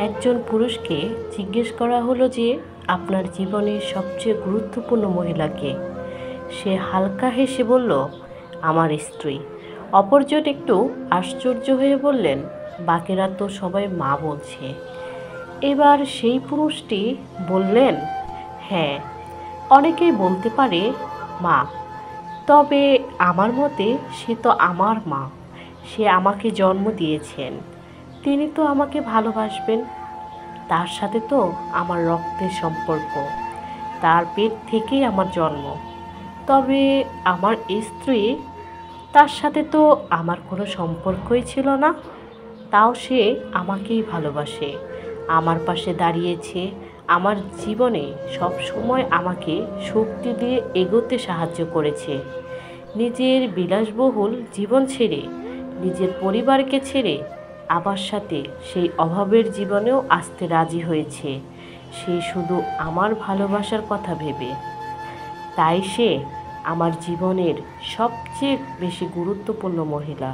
একজন পুরুষকে জিজ্ঞেস করা হলো যে আপনার জীবনের সবচেয়ে গুরুত্বপূর্ণ মহিলাকে। সে হালকা হেসে বলল, আমার স্ত্রী। অপরজন একটু আশ্চর্য হয়ে বললেন, বাকিরা তো সবাই মা বলছে। এবার সেই পুরুষটি বললেন, হ্যাঁ, অনেকেই বলতে পারে মা, তবে আমার মতে সে তো আমার মা। সে আমাকে জন্ম দিয়েছেন, তিনি তো আমাকে ভালোবাসবেন। তার সাথে তো আমার রক্তের সম্পর্ক, তার পেট থেকেই আমার জন্ম। তবে আমার স্ত্রী, তার সাথে তো আমার কোনো সম্পর্কই ছিল না, তাও সে আমাকেই ভালোবাসে, আমার পাশে দাঁড়িয়েছে, আমার জীবনে সব সময় আমাকে শক্তি দিয়ে এগোতে সাহায্য করেছে। নিজের বিলাসবহুল জীবন ছেড়ে, নিজের পরিবারকে ছেড়ে আমার সাথে সেই অভাবের জীবনেও আসতে রাজি হয়েছে, সে শুধু আমার ভালোবাসার কথা ভেবে। তাই সে আমার জীবনের সবচেয়ে বেশি গুরুত্বপূর্ণ মহিলা।